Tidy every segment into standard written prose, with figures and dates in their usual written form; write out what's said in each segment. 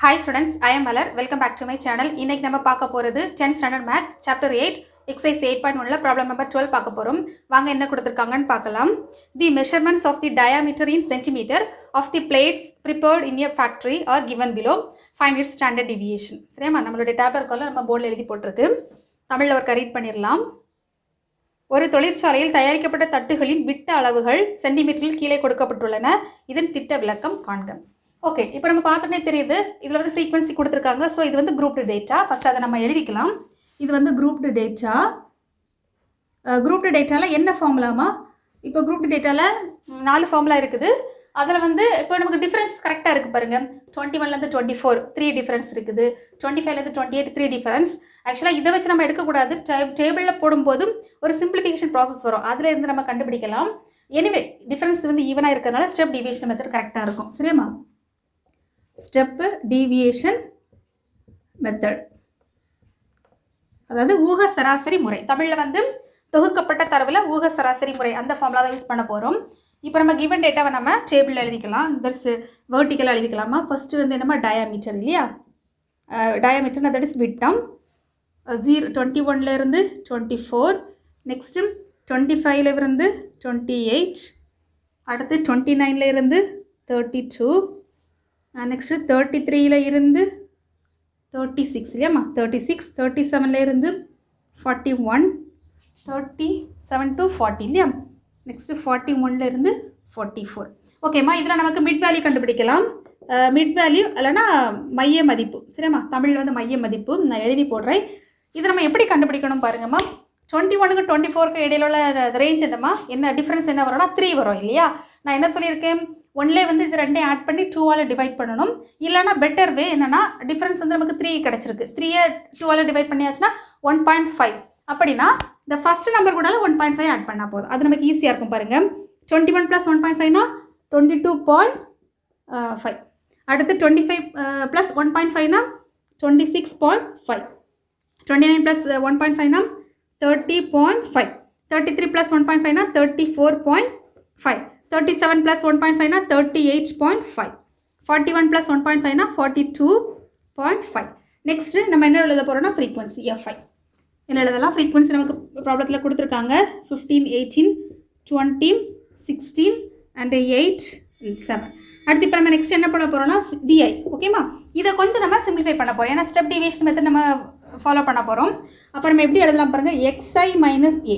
Hi students, I am Malar. Welcome back to my channel. இன்னைக்கு நம்ம பார்க்க போறது 10th standard maths Chapter-8 exercise 8.1ல problem number 12 பார்க்க போறோம். வாங்க என்ன கொடுத்திருக்காங்கன்னு பார்க்கலாம். The measurements of the diameter in centimeter of the plates prepared in a factory are given below. Find its standard deviation. சரியா நம்மளுடைய டேப்ல இருக்கல நம்ம போர்ட்ல எழுதி போட்டுருக்கு. தமிழ்ல ஒரு ரீட் பண்ணிரலாம். ஒரு தொழிற்சாலையில் தயாரிக்கப்பட்ட தட்டுகளின் விட்ட அளவுகள் சென்டிமீட்டரில் கீழே கொடுக்கப்பட்டுள்ளன. இதன் திட்ட விளக்கம் காண்க. ஓகே, இப்போ நம்ம பார்த்தோன்னே தெரியுது இதில் வந்து ஃப்ரீக்வன்சி கொடுத்துருக்காங்க. ஸோ இது வந்து குரூப்டு டேட்டா. ஃபஸ்ட் அதை நம்ம எழுதிக்கலாம். இது வந்து குரூப்டு டேட்டா. குரூப்டு டேட்டாவில் என்ன ஃபார்முலாமா? இப்போ குரூப்டு டேட்டாவில் 4 ஃபார்முலா இருக்குது. அதில் வந்து இப்போ நமக்கு டிஃப்ரென்ஸ் கரெக்டாக இருக்குது பாருங்கள். 21லேருந்து 24 3 டிஃப்ரென்ஸ் இருக்குது. 25லேருந்து 28 3 டிஃப்ரென்ஸ். ஆக்சுவலாக இதை வச்சு நம்ம எடுக்கக்கூடாது. டேபிளில் போடும்போது ஒரு சிம்பிளிஃபிகேஷன் ப்ராசஸ் வரும். அதில் இருந்து நம்ம கண்டுபிடிக்கலாம். எனிவே டிஃப்ரென்ஸ் வந்து ஈவனாக இருக்கிறதுனால ஸ்டெப் டிவியேஷன் மெத்தட் கரெக்டாக இருக்கும். சரியாம்மா? ஸ்டெப்பு டீவியேஷன் மெத்தட், அதாவது ஊக சராசரி முறை. தமிழில் வந்து தொகுக்கப்பட்ட தரவில் ஊக சராசரி முறை, அந்த ஃபார்முலா தான் யூஸ் பண்ண போகிறோம். இப்போ நம்ம கிவன் டேட்டாவை நம்ம டேபிளில் எழுதிக்கலாம். தட்ஸ் வெர்டிக்கலாக எழுதிக்கலாமா? ஃபஸ்ட்டு வந்து என்னமா டயாமீட்டர் இல்லையா? டயாமீட்டர் தட் இஸ் விட்டம். 21லேருந்து 24, நெக்ஸ்ட்டு 25லேருந்து 28, அடுத்து 29லேருந்து 32, நெக்ஸ்ட்டு 33ல் இருந்து 36 இல்லையாம்மா? 36, 37லேருந்து 41, 37 to 40 இல்லையா? நெக்ஸ்ட்டு 41லேருந்து 44. ஓகேம்மா, இதில் நமக்கு மிட் வேல்யூ கண்டுபிடிக்கலாம். மிட் வேல்யூ இல்லைனா மைய மதிப்பு. சரியாம்மா? தமிழில் வந்து மைய மதிப்பு நான் எழுதி போடுறேன். இதை நம்ம எப்படி கண்டுபிடிக்கணும் பாருங்கம்மா. 21க்கு 24க்கு இடையில உள்ள ரேஞ்ச் என்னம்மா? என்ன டிஃப்ரென்ஸ் என்ன வரும்னா 3 வரும் இல்லையா? நான் என்ன சொல்லியிருக்கேன், ஒன்லே வந்து இது ரெண்டையும் ஆட் பண்ணி 2ஆல் டிவைட் பண்ணணும். இல்லைனா பெட்டர் வே என்னென்னா, டிஃப்ரென்ஸ் வந்து நமக்கு 3 கிடச்சிருக்கு. 3ஐ 2ஆல் டிவைட் பண்ணியாச்சுன்னா 1.5. அப்படின்னா இந்த ஃபஸ்ட்டு நம்பர் கூட 1.5 ஆட் பண்ணால் போதும். அது நமக்கு ஈஸியாக இருக்கும் பாருங்கள். 21 + 1.5னா 22.5. அடுத்து 25 + 1.5னா 26.5. 29 + 1.5னா 30.5. 33 + 1.5னா 34.5. 37 + 1.5னா 38.5. 41 + 1.5னா 42.5. நெக்ஸ்ட்டு நம்ம என்ன எழுத போகிறோம்னா ஃப்ரீக்வன்சி Fi. என்ன எழுதலாம்? ஃப்ரீக்வன்சி நமக்கு ப்ராப்ளத்தில் கொடுத்துருக்காங்க. 15, 18, 20, 16 and 8 and 7. அடுத்து இப்போ நம்ம நெக்ஸ்ட் என்ன பண்ண போகிறோம்னா டிஐ. ஓகேம்மா? இதை கொஞ்சம் நம்ம சிம்பிளிஃபை பண்ண போகிறோம். ஏன்னா ஸ்டெப் டிவியேஷன் மெத்தட் நம்ம ஃபாலோ பண்ண போகிறோம். அப்போ நம்ம எப்படி எழுதலாம் பாருங்கள். xi - a.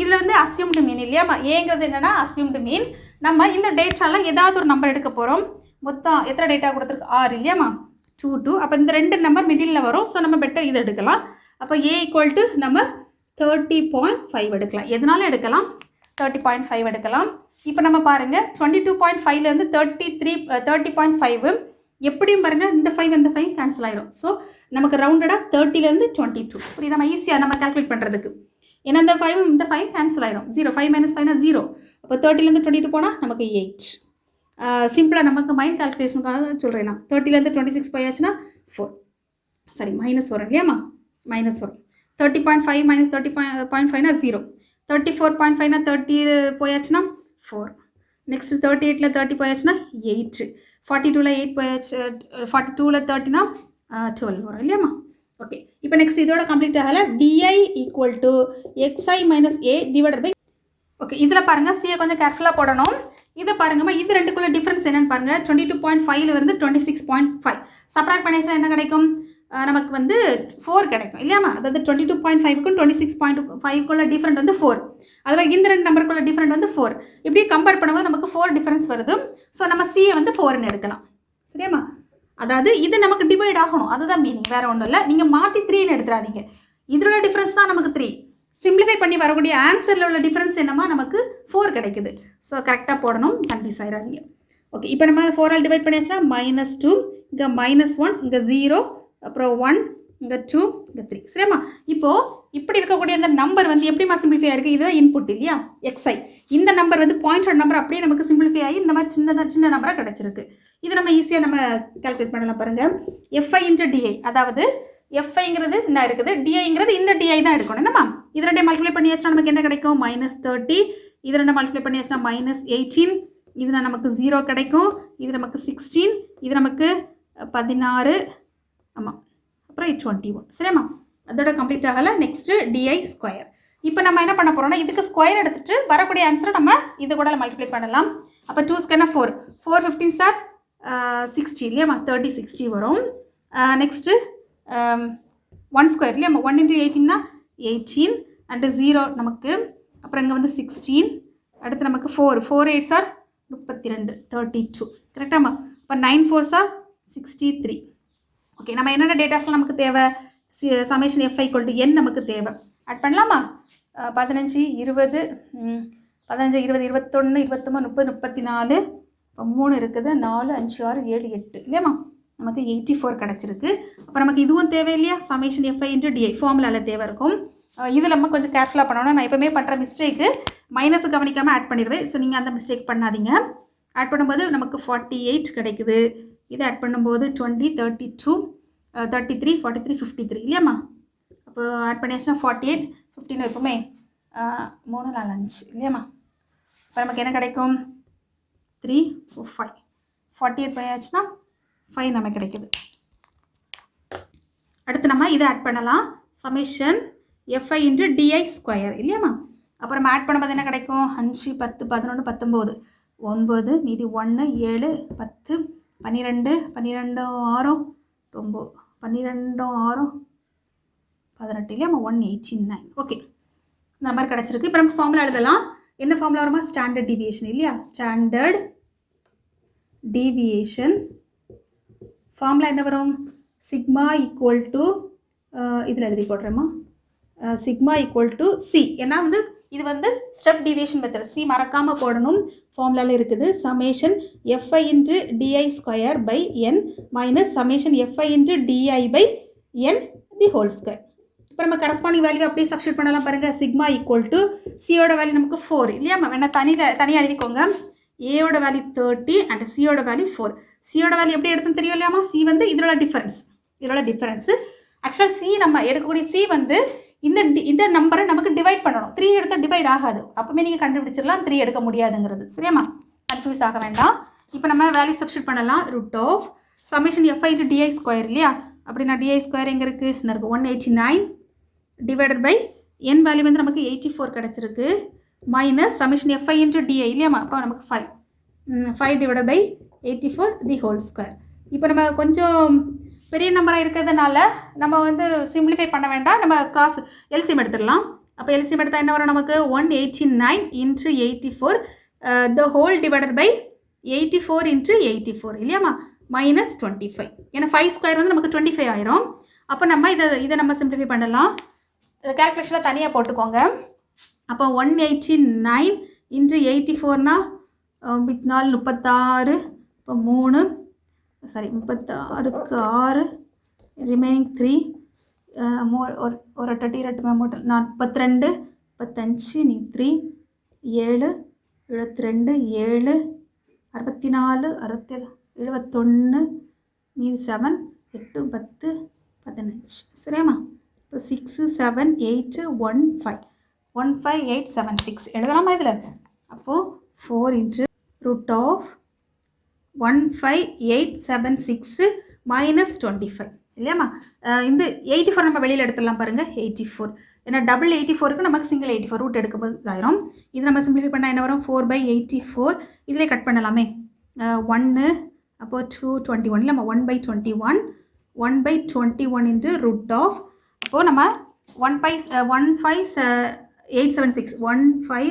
இதில் வந்து அஸ்யூம்டு மீன் இல்லையாம்மா? ஏங்கிறது என்னென்னா அஸ்யூம்டு மீன். நம்ம இந்த டேட்டாவில் ஏதாவது ஒரு நம்பர் எடுக்க போகிறோம். மொத்தம் எத்தனை டேட்டா கொடுத்துருக்கு? 6 இல்லையாம்மா? 2 2. அப்போ இந்த 2 நம்பர் மிடில் வரும். ஸோ நம்ம பெட்டர் இதை எடுக்கலாம். அப்போ a = நம்ம 30.5 எடுக்கலாம். எதனால எடுக்கலாம்? 30.5 எடுக்கலாம். இப்போ நம்ம பாருங்கள் 22.5லேருந்து 30.5 எப்படியும் பாருங்கள், இந்த 5 கேன்சல் ஆயிரும். ஸோ நமக்கு ரவுண்டடாக 30லேருந்து 22. புரியுதா? நம்ம ஈஸியாக நம்ம கால்குலேட் பண்ணுறதுக்கு. ஏன்னா இந்த 5 கேன்சல் ஆயிரும். 0 5 - 5 0. அப்போ 30லேருந்து 22 போனால் நமக்கு 8. சிம்பிளாக நமக்கு மைண்ட் கால்குலேஷனுக்காக சொல்கிறேன் நான். 30லேருந்து 26 போயாச்சுன்னா 4. சரி, மைனஸ் வரும் இல்லையாம்மா? மைனஸ் வரும். 30.5 - 30.5னா 0. 34.5னா 30 போயாச்சுன்னா 4. நெக்ஸ்ட்டு 38ல் 30 போயாச்சுன்னா 8. 42ல் 8 போயாச்சு. 42ல் 30னா 12 வரும் இல்லையாம்மா? ஓகே, இப்போ நெக்ஸ்ட் இதோட கம்ப்ளீட் ஆகலை. டிஐ = xi - a / ஓகே, இதில் பாருங்கள் சியை கொஞ்சம் கேர்ஃபுல்லாக போடணும். இதை பாருங்கம்மா, இது ரெண்டுக்குள்ள டிஃப்ரென்ஸ் என்னென்னு பாருங்கள். 22.5லேருந்து 26.5 சப்ராக்ட் பண்ணியாச்சுன்னா என்ன கிடைக்கும்? நமக்கு வந்து 4 கிடைக்கும் இல்லையாம்மா? அதாவது 22.5க்கும் 26.5க்குள்ள டிஃப்ரெண்ட் வந்து 4. அதுவே இந்த 2 நம்பருக்குள்ள டிஃப்ரெண்ட் வந்து 4. இப்படி கம்பேர் பண்ணும்போது நமக்கு 4 டிஃப்ரென்ஸ் வருது. ஸோ நம்ம சியை வந்து 4ன்னு எடுக்கலாம். சரியாம்மா? அதாவது இது நமக்கு டிவைட் ஆகணும், அதுதான் மீனிங், வேறு ஒன்றும் இல்லை. நீங்கள் மாற்றி 3ன்னு எடுத்துடாதீங்க. இதில் உள்ள டிஃப்ரென்ஸ் தான் நமக்கு 3. சிம்பிளிஃபை பண்ணி வரக்கூடிய ஆன்சரில் உள்ள டிஃப்ரென்ஸ் என்னமா? நமக்கு 4 கிடைக்குது. ஸோ கரெக்டாக போடணும், கன்ஃபியூஸ் ஆகிடாதீங்க. ஓகே, இப்போ நம்ம 4ஆல் டிவைட் பண்ணியாச்சுன்னா -2, இங்கே -1, இங்கே 0, அப்புறம் 1, இங்கே 2, இங்கே 3. சரியாம்மா? இப்போது இப்படி இருக்கக்கூடிய அந்த நம்பர் வந்து எப்படிமா சிம்பிளிஃபை ஆகிருக்கு? இதுதான் இன்புட் இல்லையா? xi. இந்த நம்பர் வந்து பாயிண்டட் நம்பர் அப்படியே நமக்கு சிம்பிளிஃபை ஆகி இந்த மாதிரி சின்ன நம்பராக கிடச்சிருக்கு. இது நம்ம ஈஸியாக நம்ம கால்குலேட் பண்ணலாம் பாருங்கள். Fi × di, அதாவது Fiங்கிறது என்ன இருக்குது, டிஐங்கிறது இந்த டிஐ தான் எடுக்கணும். என்னம்மா? இது ரெண்டையும் மல்டிப்ளை பண்ணியாச்சுன்னா நமக்கு என்ன கிடைக்கும்? -30. இது ரெண்டு மல்டிப்ளை பண்ணியாச்சுன்னா -18. இதில் நமக்கு 0 கிடைக்கும். இது நமக்கு 16. இது நமக்கு 16 ஆமாம், அப்புறம் 21 சரியாம்மா. அதோட கம்ப்ளீட் ஆகலை. Next DI square. இப்போ நம்ம என்ன பண்ண போகிறோம்னா இதுக்கு ஸ்கொயர் எடுத்துகிட்டு வரக்கூடிய ஆன்சரை நம்ம இது கூட மல்டிப்ளை பண்ணலாம். அப்போ 2 ஸ்கொயர்னா 4, 4 15 சார் 60 இல்லையாம்மா, 30 60 வரும். நெக்ஸ்ட்டு 1 ஸ்கொயர் இல்லையாம்மா, 1 × 18னா 18 அண்டு 0 நமக்கு. அப்புறம் இங்கே வந்து 16, அடுத்து நமக்கு 4 4 8 சார் 32 32 கரெக்டாம்மா. இப்போ 9 4 சார் 63. ஓகே, நம்ம என்னென்ன டேட்டாஸ்லாம் நமக்கு தேவை? சமேஷன் எஃப் ஈக்குவல் டு என் நமக்கு தேவை. ஆட் பண்ணலாமா? 15 20 15 20 21 23 30 34, இப்போ 3 இருக்குது, 4 5 6 7 8 இல்லையாம்மா, நமக்கு 84 கிடச்சிருக்கு. அப்போ நமக்கு இதுவும் தேவை இல்லையா? சமேஷன் எஃப்ஐ இன்ட்டு டிஐ ஃபார்முலாவில் தேவை இருக்கும். இதில் நம்ம கொஞ்சம் கேர்ஃபுல்லாக பண்ணணும். நான் எப்போவுமே பண்ணுற மிஸ்டேக்கு மைனஸை கவனிக்காமல் ஆட் பண்ணிடுவேன். ஸோ நீங்கள் அந்த மிஸ்டேக் பண்ணாதீங்க. ஆட் பண்ணும்போது நமக்கு 48 கிடைக்குது. இதை ஆட் பண்ணும்போது 20 32 33 43 53 இல்லையாம்மா. அப்போ ஆட் பண்ணியாச்சுன்னா 48 15 எப்பவுமே 3 4 5 இல்லையாம்மா. இப்போ நமக்கு என்ன கிடைக்கும்? 3 4 5 48 பண்ணியாச்சுன்னா 5 நமக்கு கிடைக்குது. அடுத்து நம்ம இதை ஆட் பண்ணலாம். Summation FI into DI square இல்லையாம்மா. அப்புறம் நம்ம ஆட் பண்ணும்போது என்ன கிடைக்கும்? 5 10 11 19 9 மீதி 1 7 10 12 12 6 9 12 6 18 இல்லையாம்மா, 189. ஓகே, இந்த மாதிரி கிடச்சிருக்கு. இப்போ நம்ம ஃபார்முலா எழுதலாம். என்ன ஃபார்முலா வருமா? ஸ்டாண்டர்ட் டீவியேஷன் இல்லையா. ஸ்டாண்டர்ட் டீவியேஷன் ஃபார்முலா என்ன வரும்? சிக்மா ஈக்குவல் டு இதில் எழுதி போடுறேம்மா, சிக்மா ஈக்குவல் டு சி. ஏன்னா வந்து இது வந்து ஸ்டெப் டீவியேஷன் மெத்தட். சி மறக்காமல் போடணும். ஃபார்முலாவில் இருக்குது summation FI into DI square by N minus summation FI into DI by N the whole square. இப்போ நம்ம கரஸ்பாண்டிங் வேல்யூ அப்படியே சப்ஸ்டியூட் பண்ணலாம் பாருங்கள். சிக்மா ஈக்குவல் டு சியோட வேல்யூ நமக்கு 4 இல்லையாம்மா. வேணா தனியாக எழுதிக்கோங்க. ஏயோட வேல்யூ 30 அண்ட் சியோட வேல்யூ 4. சியோட வேல்யூ எப்படி எடுத்துன்னு தெரியும் இல்லையாம்மா. சி வந்து இதோட டிஃபரன்ஸு. ஆக்சுவலாக சி நம்ம எடுக்கக்கூடிய சி வந்து இந்த நம்பரை நமக்கு டிவைட் பண்ணணும். 3 எடுத்தால் டிவைட் ஆகாது. அப்போவே நீங்கள் கண்டுபிடிச்சிடலாம் 3 எடுக்க முடியாதுங்கிறது. சரியாம்மா, கன்ஃபியூஸ் ஆக வேண்டாம். இப்போ நம்ம வேல்யூ சப்ஸ்டியூட் பண்ணலாம். Root of summation FI into DI square இல்லையா. அப்படின்னா டிஐ ஸ்கொயர் எங்கே இருக்குது? என்ன இருக்குது? 189 டிவைடட் பை என் வேல்யூ வந்து நமக்கு 84 கிடச்சிருக்கு. Minus summation FI into t i இல்லையாம்மா. அப்போ நமக்கு 5 divided by 84 the whole square. இப்போ நம்ம கொஞ்சம் பெரிய நம்பராக இருக்கிறதுனால நம்ம வந்து சிம்பிளிஃபை பண்ண வேண்டாம். நம்ம கிராஸ் எல்சிஎம் எடுத்துடலாம். அப்போ எல்சிஎம் எடுத்தால் என்ன வரும் நமக்கு? 189 into 84 the whole divided by 84 into 84 இல்லையாம்மா, மைனஸ் 25. ஏன்னா 5 ஸ்கொயர் வந்து நமக்கு 25 ஆயிரும். அப்போ நம்ம இதை நம்ம சிம்பிளிஃபை பண்ணலாம். கேல்குலேஷனில் தனியாக போட்டுக்கோங்க. அப்போ 189 இன்ட்டு 84னா 4 36, இப்போ 3 36க்கு 6 ரிமைனிங் 3 ஒரு 30 42 35 நீ 3 7 72 7 64 67 71 மீது 7 8 10 15 சரியாம்மா. இப்போ 6 7 8 1 5 15876 எழுதலாமா இதில்? அப்போது 4 இன்ட்டு ரூட் ஆஃப் 15876 மைனஸ் 25 இல்லையாம்மா. இந்த 84 நம்ம வெளியில் எடுத்துடலாம் பாருங்கள். 84 ஏன்னா டபுள் 84க்கு நமக்கு சிங்கிள் 84 ரூட் எடுக்கும்போது இதாயிரும். இது நம்ம சிம்பிளிஃபை பண்ணால் என்ன வரும்? 4/84. இதிலே கட் பண்ணலாமே. 1 அப்போது 2 21 இல்லைம்மா. 1/21 1/21 இன்ட்டு ரூட் ஆஃப். அப்போது நம்ம 15876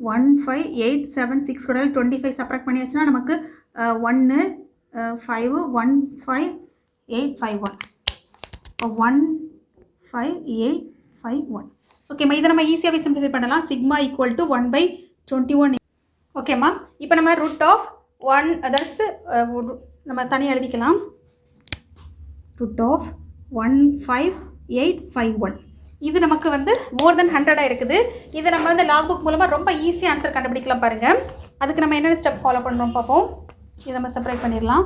15876 கூட 25 சப்ராக்ட் பண்ணியாச்சுன்னா நமக்கு 1 5 15851 15851. ஓகேம்மா, இதை நம்ம ஈஸியாகவே சிம்பிளிஃபை பண்ணலாம். Sigma equal to 1/21. ஓகேம்மா, இப்போ நம்ம ரூட் ஆஃப் 1 அதர்ஸ் நம்ம தனியாக எழுதிக்கலாம். ரூட் ஆஃப் 15851 இது நமக்கு வந்து மோர் தென் 100 இருக்குது. இதை நம்ம வந்து லாக் புக் மூலமாக ரொம்ப ஈஸியாக ஆன்சர் கண்டுபிடிக்கலாம் பாருங்கள். அதுக்கு நம்ம என்னென்ன ஸ்டெப் ஃபாலோ பண்ணுறோம் பார்ப்போம். இதை நம்ம செப்பரேட் பண்ணிடலாம்.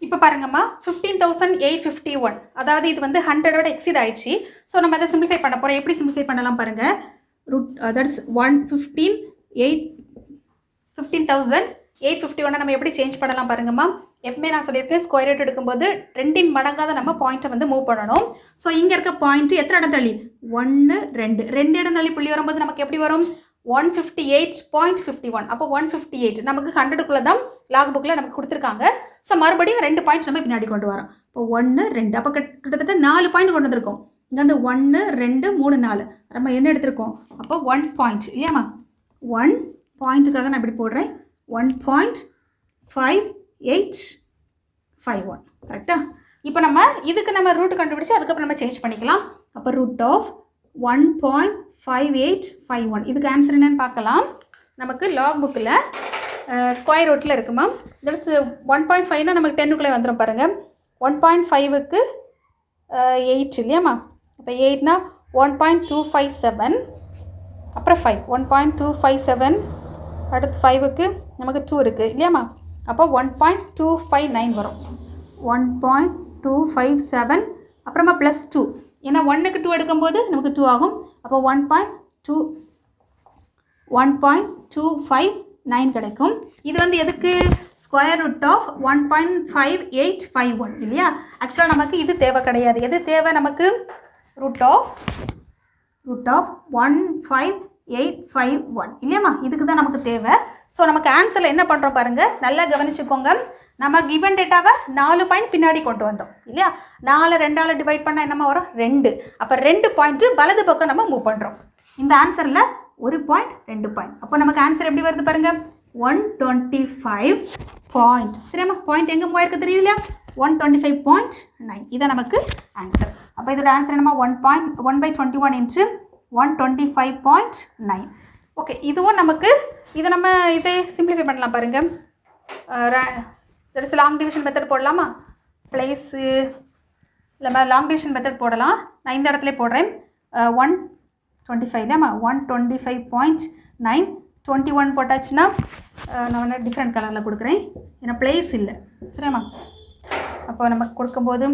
இப்போ பாருங்கம்மா 15,851, அதாவது இது வந்து 100ஓட எக்ஸிட் ஆயிடுச்சு. ஸோ நம்ம அதை சிம்பிளிஃபை பண்ண போகிறோம். எப்படி சிம்பிளிஃபை பண்ணலாம் பாருங்கள். ரூட் தட்ஸ் 115,8 15,851 நம்ம எப்படி சேஞ்ச் பண்ணலாம் பாருங்கம்மா. எப்பவுமே நான் சொல்லியிருக்கேன் ஸ்கொயர் ரூட் எடுக்கும்போது 2 மடங்காக தான் நம்ம பாயிண்ட்டை வந்து மூவ் பண்ணணும். ஸோ இங்கே இருக்க பாயிண்ட் எத்தனை இடம் தள்ளி 1 2 இடம் தள்ளி புள்ளி வரும்போது நமக்கு எப்படி வரும் 158.51. அப்போ 158 நமக்கு 100க்குள்ளே தான் லாக் புக்கில் நமக்கு கொடுத்துருக்காங்க. ஸோ மறுபடியும் 2 பாயிண்ட்ஸ் நம்ம பின்னாடி கொண்டு வரோம். இப்போ 1 2 அப்போ கிட்டத்தட்ட 4 பாயிண்ட் கொண்டு வந்திருக்கோம். இங்கே வந்து 1 2 3 4 நம்ம என்ன எடுத்திருக்கோம் அப்போ 1 பாயிண்ட் இல்லையாம்மா. 1 பாயிண்ட்டுக்காக நான் இப்படி போடுறேன் 1.5851 கரெக்டா. இப்போ நம்ம இதுக்கு நம்ம ரூட் கண்டுபிடிச்சி அதுக்கப்புறம் நம்ம சேஞ்ச் பண்ணிக்கலாம். அப்போ ரூட் ஆஃப் 1.5851 இதுக்கு ஆன்சர் என்னன்னு பார்க்கலாம். நமக்கு லாக் புக்கில் ஸ்கொயர் ரூட்டில் இருக்குமா. தட்ஸ் 1.5னா நமக்கு 10க்குள்ளே வந்துடும் பாருங்கள். 1.5க்கு 8 இல்லையாம்மா. அப்போ 8னா 1.257 அப்புறம் 5 1.257 அடுத்து 5க்கு நமக்கு 2 இருக்குது இல்லையாம்மா. அப்போ 1.259 வரும். 1.257 அப்புறமா ப்ளஸ் 2 ஏன்னா 1க்கு 2 எடுக்கும்போது நமக்கு 2 ஆகும். அப்போ 1.259 கிடைக்கும். இது வந்து எதுக்கு ஸ்கொயர் ரூட் ஆஃப் 1.5851 இல்லையா. ஆக்சுவலாக நமக்கு இது தேவை கிடையாது. எது தேவை நமக்கு ரூட் ஆஃப் 15851 இல்லையாம்மா. இதுக்கு தான் நமக்கு தேவை. ஸோ நமக்கு ஆன்சரில் என்ன பண்ணுறோம் பாருங்கள், நல்லா கவனிச்சுக்கோங்க. நம்ம கிவன் டேட்டாவை 4 பாயிண்ட் பின்னாடி கொண்டு வந்தோம் இல்லையா. 4 2ஆல் டிவைட் பண்ணால் என்னமா வரும் 2. அப்போ 2 பாயிண்ட்டு வலது பக்கம் நம்ம மூவ் பண்ணுறோம். இந்த ஆன்சரில் 1 பாயிண்ட் 2 பாயிண்ட். அப்போ நமக்கு ஆன்சர் எப்படி வருது பாருங்கள் 125 பாயிண்ட். சரியாம்மா. பாயிண்ட் எங்கே மூவ் ஆயிருக்கு தெரியுது இல்லையா 125.9 இதான் நமக்கு ஆன்சர். அப்போ இதோட ஆன்சர் என்னமா 1/21 இன்ட்டு 125.9. ஓகே இதுவும் நமக்கு இதை நம்ம இதை சிம்பிளிஃபை பண்ணலாம் பாருங்கள். தட்ஸ் லாங் டிவிஷன் மெத்தட் போடலாமா. ப்ளேஸு இல்லை லாங் டிவிஷன் மெத்தட் போடலாம். நான் இந்த இடத்துல போடுறேன் 125 இல்லையாம்மா. 125.9 21 போட்டாச்சுன்னா நான் வந்து டிஃப்ரெண்ட் கலரில் கொடுக்குறேன் ஏன்னா ப்ளேஸ் இல்லை. சரியாம்மா. அப்போ நமக்கு கொடுக்கும்போது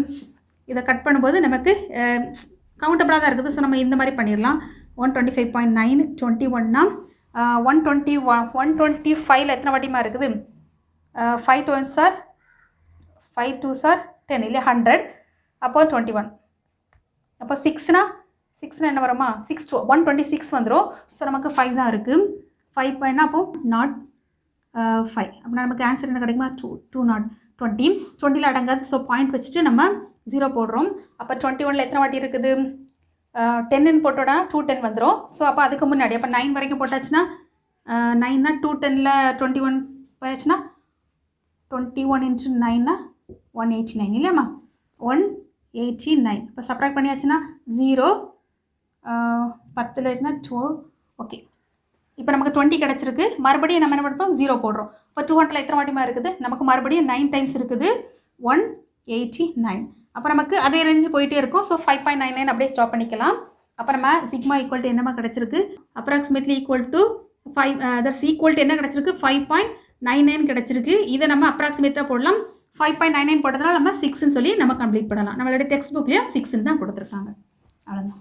இதை கட் பண்ணும்போது நமக்கு கவுண்டபிளாக தான் இருக்குது. ஸோ நம்ம இந்த மாதிரி பண்ணிடலாம். 125.9 21னா 125ல் எத்தனை வாட்டிமா இருக்குது 5 2s are 5 2s are 10 இல்லை 100. அப்போ 21. அப்போ 6னா என்ன வருமா 6 2 126 வந்துடும். ஸோ நமக்கு 5 தான் இருக்குது. 5 பாயிண்ட்னா அப்போ நாட் 5. அப்படின்னா நமக்கு ஆன்சர் என்ன கிடைக்குமா 20 20ல் அடங்காது. ஸோ பாயிண்ட் வச்சுட்டு நம்ம 0 போடுறோம். அப்போ 21ல் எத்தனை வாட்டி இருக்குது 10ன்னு போட்டோன்னா 210 வந்துடும். ஸோ அப்போ அதுக்கு முன்னாடி அப்போ 9 வரைக்கும் போட்டாச்சுன்னா 9னா 210ல் 21 போயாச்சுன்னா 21 இன்ட்டு 9னா 189 இல்லையாம்மா 189. இப்போ சப்ராக்ட் பண்ணியாச்சுன்னா 0 10ல் 12. ஓகே இப்போ நமக்கு 20 கிடச்சிருக்கு. மறுபடியும் நம்ம என்ன பண்ணுறோம் 0 போடுறோம். இப்போ 200ல் எத்தனை வாட்டிமா இருக்குது நமக்கு மறுபடியும் 9 டைம்ஸ் இருக்குது 189. அப்போ நமக்கு அதே ரேஞ்சு போயிட்டே இருக்கும். ஸோ 5.99 அப்படியே ஸ்டாப் பண்ணிக்கலாம். அப்போ நம்ம சிக்மா ஈக்குவல் டு என்னமா கிடச்சிருக்கு approximately equal to 5 that's equal to என்ன கிடச்சிருக்கு 5.99 கிடச்சிருக்கு. இதை நம்ம அப்ராக்சிமேட்டாக போடலாம். 5.99 போட்டதுனால நம்ம 6ன்னு சொல்லி நம்ம கம்ப்ளீட் பண்ணலாம். நம்மளோட டெக்ஸ்ட் புக்லேயும் 6ன்னு தான் கொடுத்துருக்காங்க. அவ்வளோதான்.